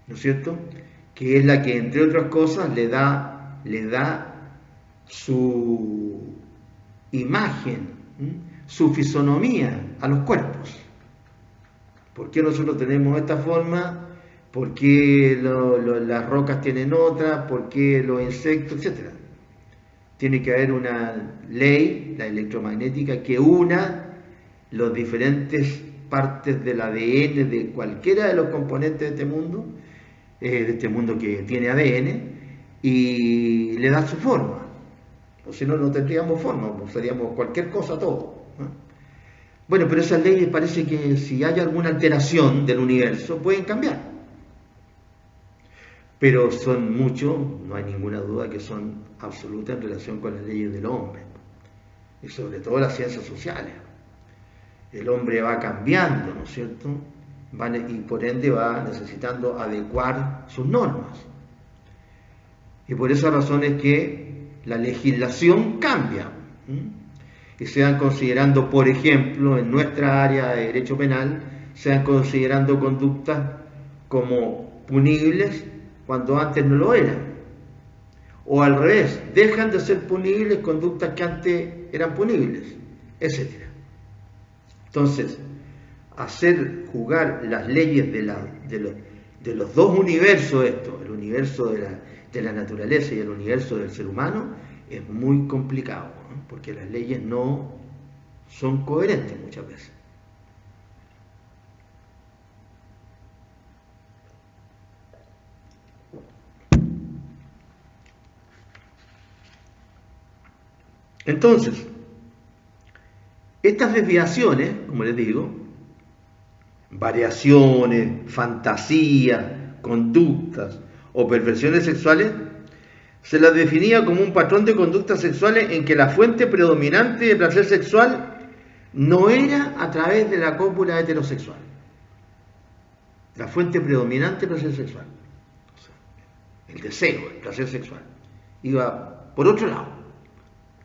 ¿no es cierto? Que es la que, entre otras cosas, le da su imagen, su fisonomía a los cuerpos. ¿Por qué nosotros tenemos esta forma? ¿Por qué las rocas tienen otra? ¿Por qué los insectos? Etcétera. Tiene que haber una ley, la electromagnética, que una las diferentes partes del ADN de cualquiera de los componentes de este mundo que tiene ADN, y le da su forma. O si no, no tendríamos forma, seríamos cualquier cosa todo, ¿no? Bueno, pero esas leyes parece que si hay alguna alteración del universo pueden cambiar. Pero son muchos, no hay ninguna duda que son absolutas en relación con las leyes del hombre. Y sobre todo las ciencias sociales. El hombre va cambiando, ¿no es cierto? Y por ende va necesitando adecuar sus normas. Y por esa razón es que la legislación cambia. Y se van considerando, por ejemplo, en nuestra área de derecho penal, se van considerando conductas como punibles cuando antes no lo eran. O al revés, dejan de ser punibles conductas que antes eran punibles, etc. Entonces, hacer jugar las leyes de los dos universos, el universo de la naturaleza y el universo del ser humano, es muy complicado, ¿no? Porque las leyes no son coherentes muchas veces. Entonces, estas desviaciones, como les digo, variaciones, fantasías, conductas o perversiones sexuales, se las definía como un patrón de conductas sexuales en que la fuente predominante de placer sexual no era a través de la cópula heterosexual. La fuente predominante de placer sexual, o sea, el deseo, el placer sexual, iba por otro lado,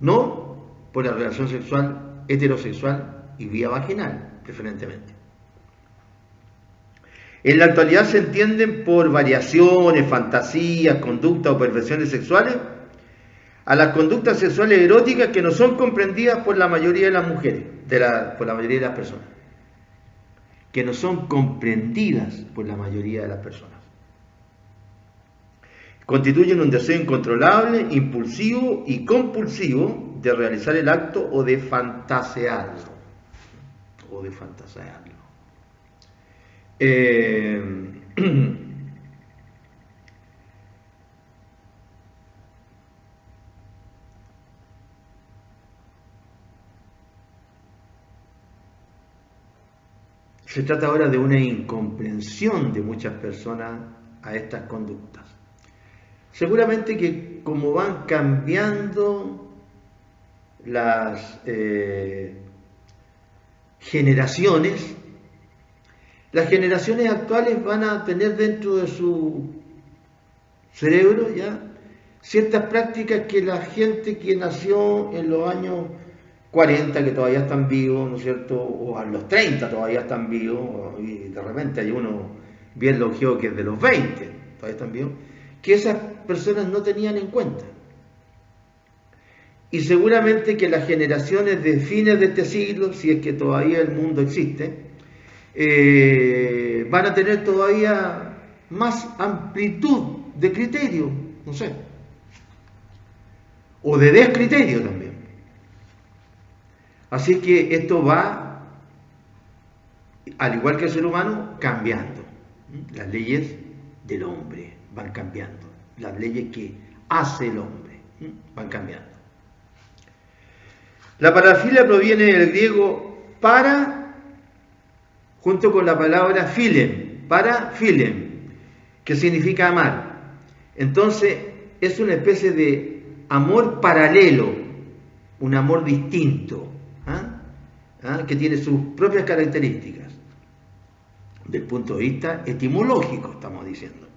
no por la relación sexual heterosexual y vía vaginal, preferentemente. En la actualidad se entienden por variaciones, fantasías, conductas o perversiones sexuales a las conductas sexuales eróticas que no son comprendidas por la mayoría de las mujeres, por la mayoría de las personas. Que no son comprendidas por la mayoría de las personas. Constituyen un deseo incontrolable, impulsivo y compulsivo de realizar el acto o de fantasearlo. Se trata ahora de una incomprensión de muchas personas a estas conductas. Seguramente que como van cambiando las generaciones, las generaciones actuales van a tener dentro de su cerebro ya ciertas prácticas que la gente que nació en los años 40, que todavía están vivos, ¿no es cierto?, o a los 30 todavía están vivos, y de repente hay uno bien longevo que es de los 20, todavía están vivos, que esas personas no tenían en cuenta. Y seguramente que las generaciones de fines de este siglo, si es que todavía el mundo existe, van a tener todavía más amplitud de criterio, no sé, o de descriterio también. Así que esto va, al igual que el ser humano, cambiando. Las leyes del hombre van cambiando, las leyes que hace el hombre van cambiando. La parafilia proviene del griego para, junto con la palabra philen, para philen, que significa amar. Entonces es una especie de amor paralelo, un amor distinto, que tiene sus propias características, del punto de vista etimológico, estamos diciendo.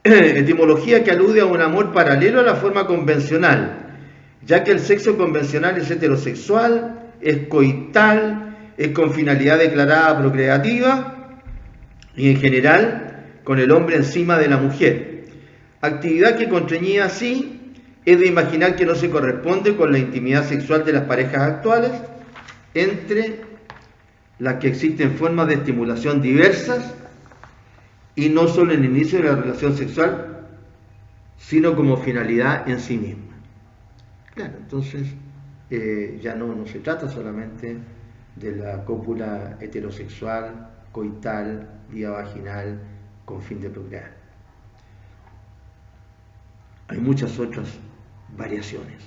Etimología que alude a un amor paralelo a la forma convencional, ya que el sexo convencional es heterosexual, es coital, es con finalidad declarada procreativa y en general con el hombre encima de la mujer. Actividad que constreñida así es de imaginar que no se corresponde con la intimidad sexual de las parejas actuales, entre las que existen formas de estimulación diversas y no solo en el inicio de la relación sexual, sino como finalidad en sí misma. Claro, entonces ya no se trata solamente de la cópula heterosexual, coital, vía vaginal, con fin de procrear. Hay muchas otras variaciones.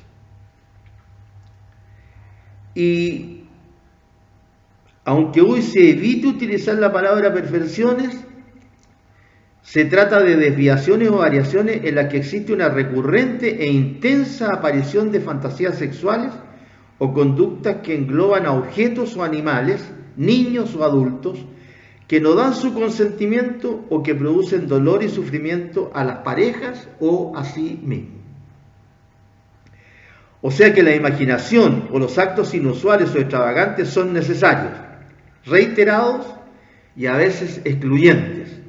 Y aunque hoy se evite utilizar la palabra perversiones, se trata de desviaciones o variaciones en las que existe una recurrente e intensa aparición de fantasías sexuales o conductas que engloban a objetos o animales, niños o adultos, que no dan su consentimiento o que producen dolor y sufrimiento a las parejas o a sí mismos. O sea que la imaginación o los actos inusuales o extravagantes son necesarios, reiterados y a veces excluyentes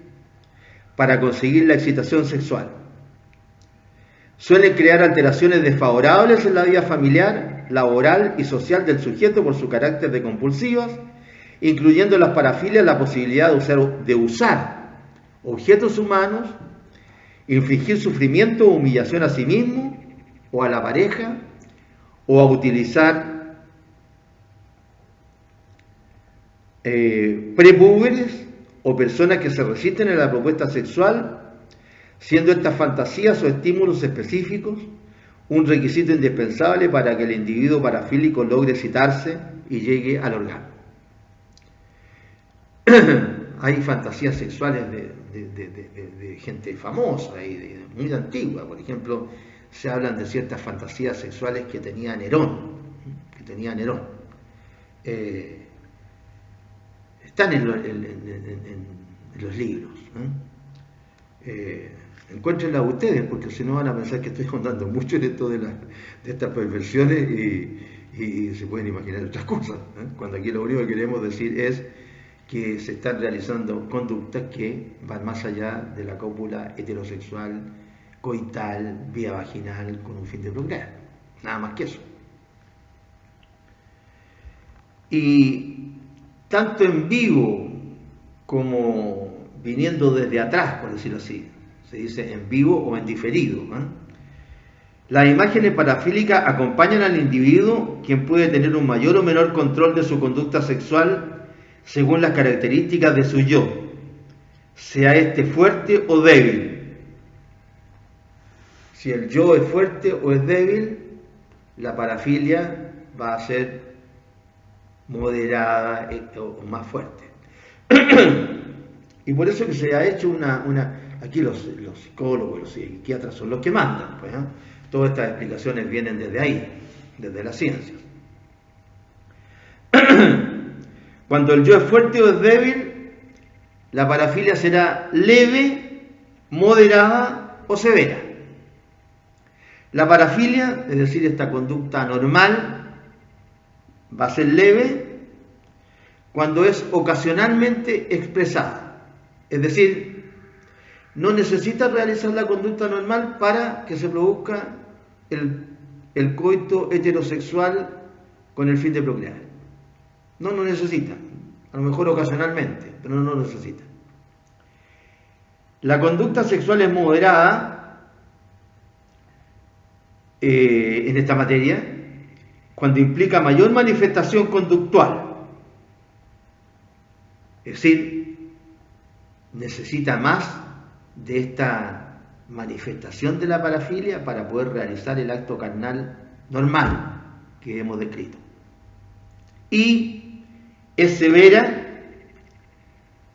para conseguir la excitación sexual. Suelen crear alteraciones desfavorables en la vida familiar, laboral y social del sujeto por su carácter de compulsivas, incluyendo las parafilias la posibilidad de usar objetos humanos, infligir sufrimiento o humillación a sí mismo o a la pareja, o a utilizar prepúberes o personas que se resisten a la propuesta sexual, siendo estas fantasías o estímulos específicos un requisito indispensable para que el individuo parafílico logre excitarse y llegue al orgasmo. Hay fantasías sexuales de gente famosa y muy antigua. Por ejemplo, se hablan de ciertas fantasías sexuales que tenía Nerón. Están en los libros. Encuéntrenlas ustedes, porque si no van a pensar que estoy contando mucho en esto de estas perversiones y se pueden imaginar otras cosas, cuando aquí lo único que queremos decir es que se están realizando conductas que van más allá de la cópula heterosexual, coital, vía vaginal, con un fin de procrear. Nada más que eso. Y tanto en vivo como viniendo desde atrás, por decirlo así, se dice en vivo o en diferido, las imágenes parafílicas acompañan al individuo, quien puede tener un mayor o menor control de su conducta sexual según las características de su yo, sea este fuerte o débil. Si el yo es fuerte o es débil, la parafilia va a ser moderada o más fuerte. Y por eso que se ha hecho aquí los psicólogos, los psiquiatras son los que mandan, pues, todas estas explicaciones vienen desde ahí, desde las ciencias. Cuando el yo es fuerte o es débil, la parafilia será leve, moderada o severa. La parafilia, es decir, esta conducta anormal, va a ser leve cuando es ocasionalmente expresada. Es decir, no necesita realizar la conducta normal para que se produzca el coito heterosexual con el fin de procrear. No necesita, a lo mejor ocasionalmente, pero no necesita. La conducta sexual es moderada en esta materia cuando implica mayor manifestación conductual. Es decir, necesita más de esta manifestación de la parafilia para poder realizar el acto carnal normal que hemos descrito. Y es severa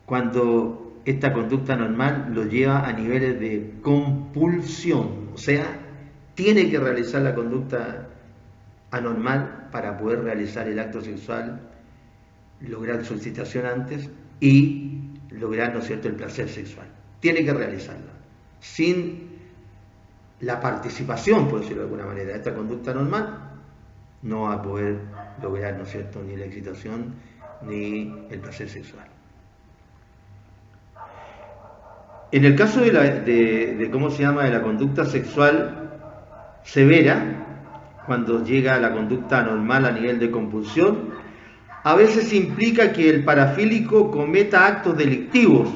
cuando esta conducta normal lo lleva a niveles de compulsión, o sea, tiene que realizar la conducta anormal para poder realizar el acto sexual, lograr su excitación antes y lograr, ¿no es cierto?, el placer sexual. Tiene que realizarla. Sin la participación, por decirlo de alguna manera, de esta conducta normal, no va a poder lograr, ¿no es cierto?, ni la excitación ni el placer sexual. En el caso ¿cómo se llama?, de la conducta sexual severa, cuando llega a la conducta anormal a nivel de compulsión, a veces implica que el parafílico cometa actos delictivos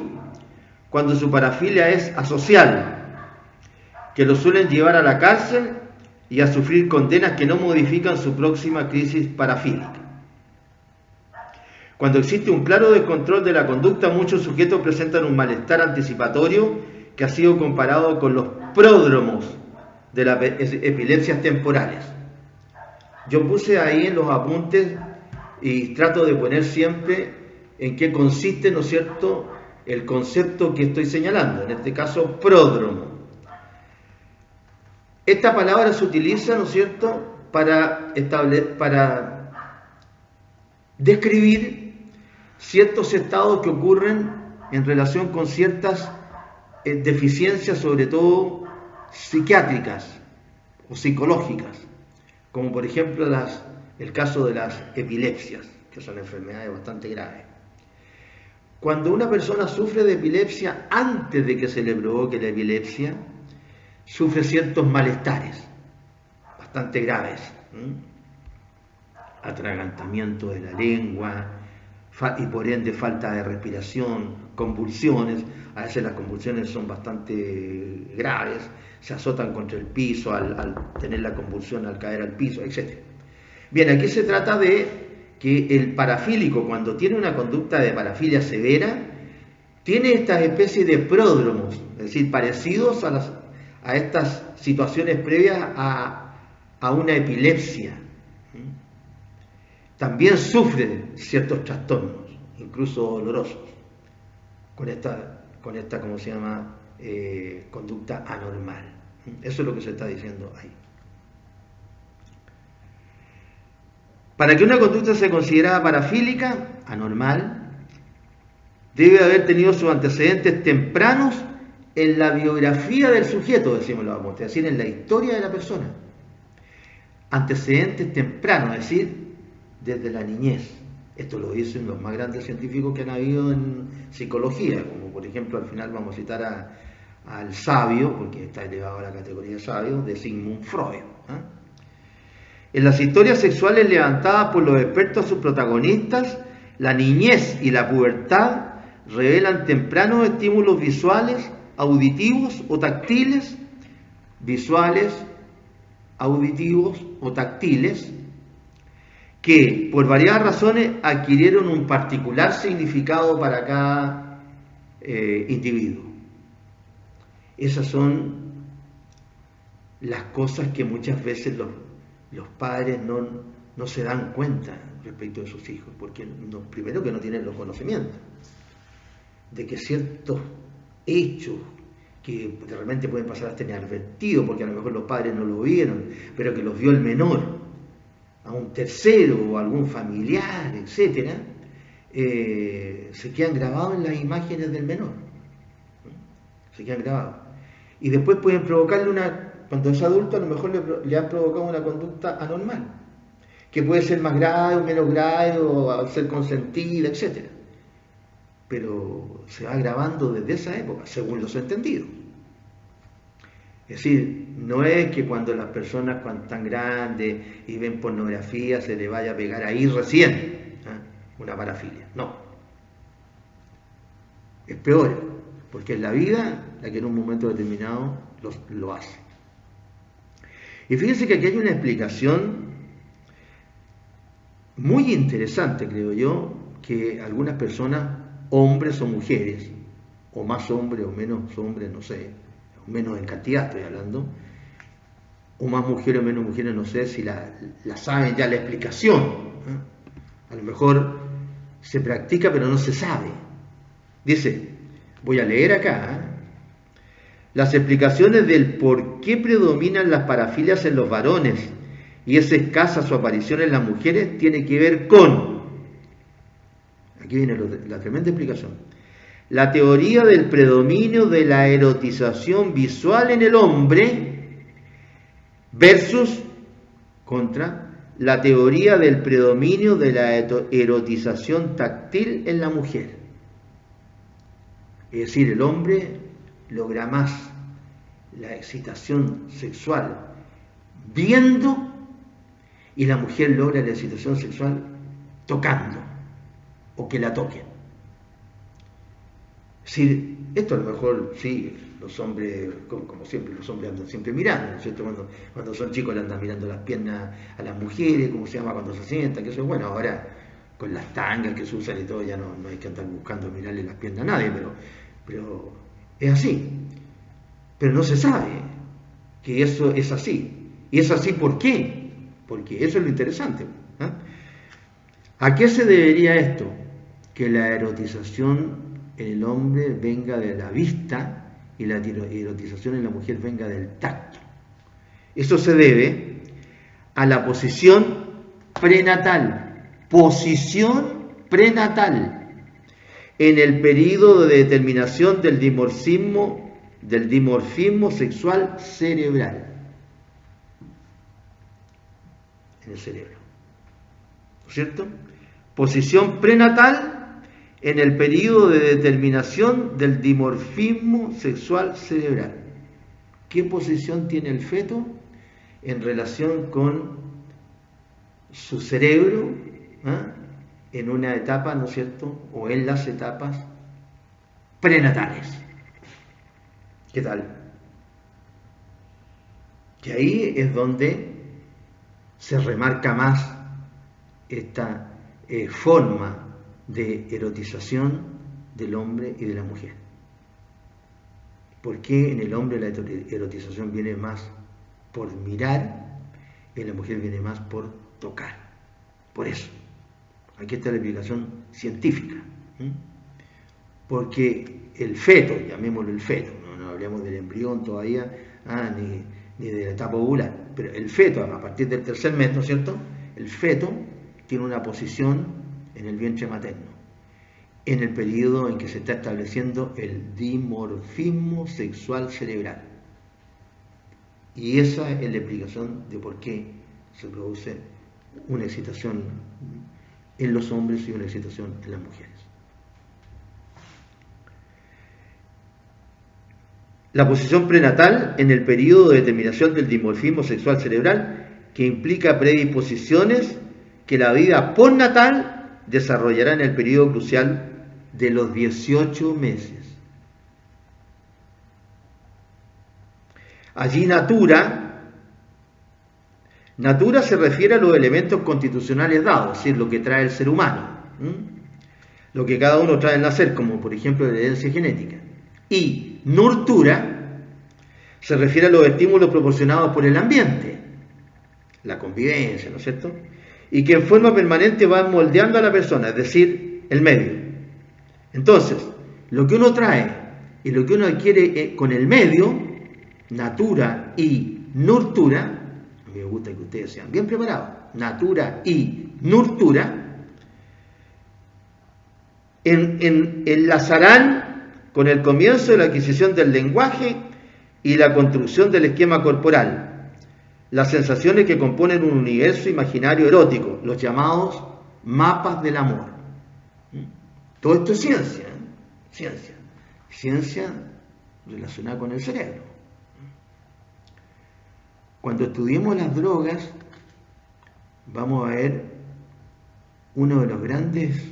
cuando su parafilia es asocial, que lo suelen llevar a la cárcel y a sufrir condenas que no modifican su próxima crisis parafílica. Cuando existe un claro descontrol de la conducta, muchos sujetos presentan un malestar anticipatorio que ha sido comparado con los pródromos de las epilepsias temporales. Yo puse ahí en los apuntes y trato de poner siempre en qué consiste, ¿no es cierto?, el concepto que estoy señalando, en este caso pródromo. Esta palabra se utiliza, ¿no es cierto?, para describir ciertos estados que ocurren en relación con ciertas deficiencias, sobre todo psiquiátricas o psicológicas, como por ejemplo el caso de las epilepsias, que son enfermedades bastante graves. Cuando una persona sufre de epilepsia, antes de que se le provoque la epilepsia, sufre ciertos malestares bastante graves, atragantamiento de la lengua y por ende falta de respiración, convulsiones. A veces las convulsiones son bastante graves, se azotan contra el piso al tener la convulsión, al caer al piso, etc. Bien, aquí se trata de que el parafílico, cuando tiene una conducta de parafilia severa, tiene estas especies de pródromos, es decir, parecidos a estas situaciones previas a una epilepsia. También sufre ciertos trastornos, incluso dolorosos, con esta ¿cómo se llama?, conducta anormal. Eso es lo que se está diciendo ahí. Para que una conducta sea considerada parafílica, anormal, debe haber tenido sus antecedentes tempranos en la biografía del sujeto, decimos los apuntes, es decir, en la historia de la persona. Antecedentes tempranos, es decir, desde la niñez. Esto lo dicen los más grandes científicos que han habido en psicología, como por ejemplo, al final vamos a citar al sabio, porque está elevado a la categoría de sabio, de Sigmund Freud. En las historias sexuales levantadas por los expertos a sus protagonistas, la niñez y la pubertad revelan tempranos estímulos visuales, auditivos o táctiles, que por variadas razones adquirieron un particular significado para cada individuo. Esas son las cosas que muchas veces los padres no se dan cuenta respecto de sus hijos, porque primero que no tienen los conocimientos de que ciertos hechos que de repente pueden pasar hasta inadvertidos, porque a lo mejor los padres no lo vieron, pero que los vio el menor, a un tercero o algún familiar, etcétera, se quedan grabados en las imágenes del menor. Se quedan grabados. Y después pueden provocarle cuando es adulto, a lo mejor le han provocado una conducta anormal, que puede ser más grave o menos grave, o ser consentida, etcétera. Pero se va grabando desde esa época, según los entendidos. Es decir, no es que cuando las personas cuando están grandes y ven pornografía se le vaya a pegar ahí recién una parafilia. No. Es peor, porque es la vida la que en un momento determinado lo hace. Y fíjense que aquí hay una explicación muy interesante, creo yo, que algunas personas, hombres o mujeres, o más hombres o menos hombres, no sé, menos en cantidad estoy hablando, o más mujeres o menos mujeres, no sé si la saben ya la explicación. A lo mejor se practica pero no se sabe. Dice, voy a leer acá, las explicaciones del por qué predominan las parafilias en los varones y es escasa su aparición en las mujeres tiene que ver con, aquí viene la tremenda explicación, la teoría del predominio de la erotización visual en el hombre versus contra la teoría del predominio de la erotización táctil en la mujer. Es decir, el hombre logra más la excitación sexual viendo y la mujer logra la excitación sexual tocando o que la toquen. Es decir, esto a lo mejor sí, los hombres, como siempre, los hombres andan siempre mirando, ¿no es cierto? Cuando son chicos le andan mirando las piernas a las mujeres, ¿cómo se llama? Cuando se sientan, que eso es bueno. Ahora con las tangas que se usan y todo ya no hay que andar buscando mirarle las piernas a nadie, pero es así. Pero no se sabe que eso es así. ¿Y es así por qué? Porque eso es lo interesante. ¿Eh? ¿A qué se debería esto? Que la erotización en el hombre venga de la vista y la erotización en la mujer venga del tacto. Eso se debe a la posición prenatal. Posición prenatal en el periodo de determinación del dimorfismo sexual cerebral. En el cerebro. ¿No es cierto? Posición prenatal en el periodo de determinación del dimorfismo sexual cerebral. ¿Qué posición tiene el feto en relación con su cerebro en una etapa, ¿no es cierto?, o en las etapas prenatales? ¿Qué tal? Que ahí es donde se remarca más esta forma de erotización del hombre y de la mujer. ¿Por qué en el hombre la erotización viene más por mirar y en la mujer viene más por tocar? Por eso, aquí está la explicación científica. Porque el feto, llamémoslo el feto, no hablemos del embrión todavía, ni de la etapa ovular, pero el feto, a partir del tercer mes, ¿no es cierto?, el feto tiene una posición en el vientre materno, en el periodo en que se está estableciendo el dimorfismo sexual cerebral. Y esa es la explicación de por qué se produce una excitación en los hombres y una excitación en las mujeres. La posición prenatal en el periodo de determinación del dimorfismo sexual cerebral, que implica predisposiciones que la vida postnatal desarrollará en el periodo crucial de los 18 meses. Allí natura se refiere a los elementos constitucionales dados, es decir, lo que trae el ser humano, lo que cada uno trae al nacer, como por ejemplo la herencia genética. Y nurtura se refiere a los estímulos proporcionados por el ambiente, la convivencia, ¿no es cierto?, y que en forma permanente van moldeando a la persona, es decir, el medio. Entonces, lo que uno trae y lo que uno adquiere con el medio, natura y nurtura, a mí me gusta que ustedes sean bien preparados, natura y nurtura, enlazarán con el comienzo de la adquisición del lenguaje y la construcción del esquema corporal, las sensaciones que componen un universo imaginario erótico, los llamados mapas del amor. Todo esto es ciencia, ciencia relacionada con el cerebro. Cuando estudiemos las drogas, vamos a ver una de las grandes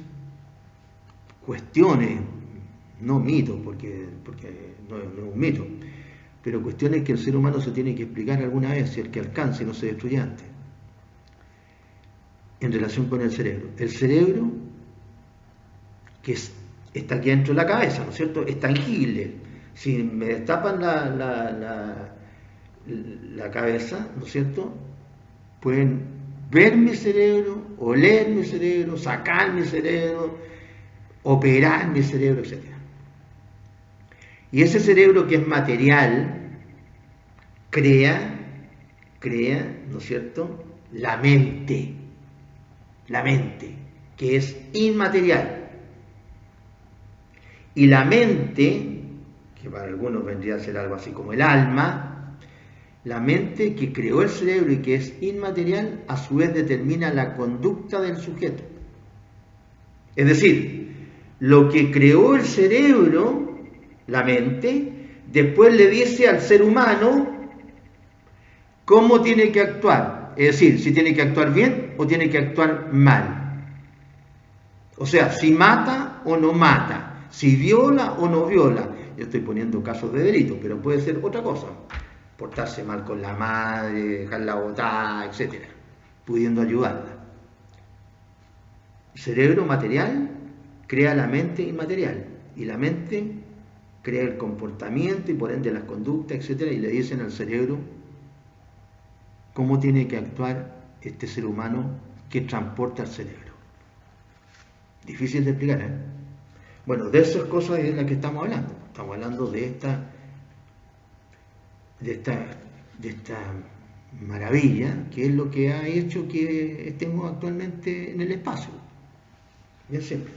cuestiones, no mitos, porque no es un mito, pero cuestiones que el ser humano se tiene que explicar alguna vez, si el que alcance y no se destruye antes, en relación con el cerebro. El cerebro, que está aquí dentro de la cabeza, ¿no es cierto?, es tangible. Si me destapan la cabeza, ¿no es cierto?, pueden ver mi cerebro, oler mi cerebro, sacar mi cerebro, operar mi cerebro, etc. Y ese cerebro que es material, crea, ¿no es cierto?, la mente, que es inmaterial. Y la mente, que para algunos vendría a ser algo así como el alma, la mente que creó el cerebro y que es inmaterial, a su vez determina la conducta del sujeto. Es decir, lo que creó el cerebro, la mente, después le dice al ser humano cómo tiene que actuar. Es decir, si tiene que actuar bien o tiene que actuar mal. O sea, si mata o no mata, si viola o no viola. Yo estoy poniendo casos de delito, pero puede ser otra cosa. Portarse mal con la madre, dejarla botada, etc. Pudiendo ayudarla. El cerebro material crea la mente inmaterial y la mente crea el comportamiento y por ende las conductas, etc. Y le dicen al cerebro cómo tiene que actuar este ser humano que transporta el cerebro. Difícil de explicar, ¿eh? Bueno, de esas cosas es de las que estamos hablando. Estamos hablando de esta maravilla, que es lo que ha hecho que estemos actualmente en el espacio. Bien simple.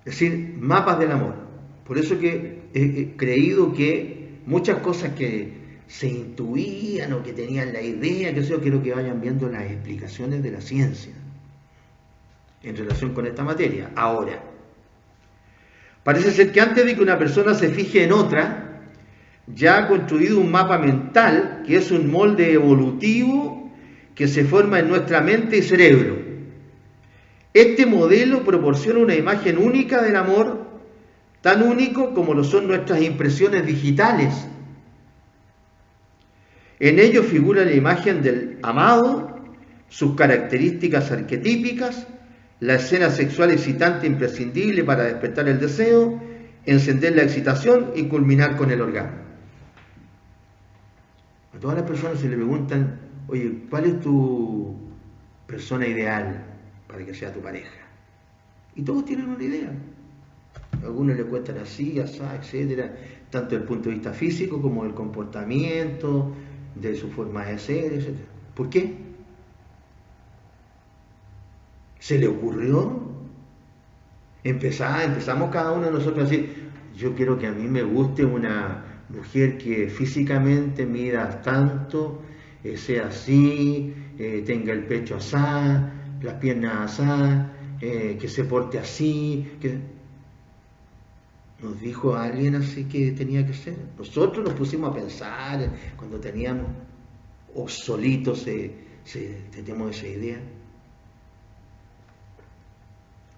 Es decir, mapas del amor. Por eso que he creído que muchas cosas que se intuían o que tenían la idea, que eso quiero que vayan viendo las explicaciones de la ciencia en relación con esta materia. Ahora, parece ser que antes de que una persona se fije en otra, ya ha construido un mapa mental, que es un molde evolutivo que se forma en nuestra mente y cerebro. Este modelo proporciona una imagen única del amor, tan único como lo son nuestras impresiones digitales. En ello figura la imagen del amado, sus características arquetípicas, la escena sexual excitante imprescindible para despertar el deseo, encender la excitación y culminar con el orgasmo. A todas las personas se le preguntan, oye, ¿cuál es tu persona ideal para que sea tu pareja? Y todos tienen una idea. Algunos le cuentan así, asá, etcétera, tanto desde el punto de vista físico como del comportamiento, de su forma de ser, etcétera. ¿Por qué? ¿Se le ocurrió? Empezamos cada uno de nosotros a decir, yo quiero que a mí me guste una mujer que físicamente mida tanto, sea así, tenga el pecho asá, las piernas asá, que se porte así, que... ¿Nos dijo alguien así que tenía que ser? Nosotros nos pusimos a pensar cuando teníamos obsoletos, teníamos esa idea.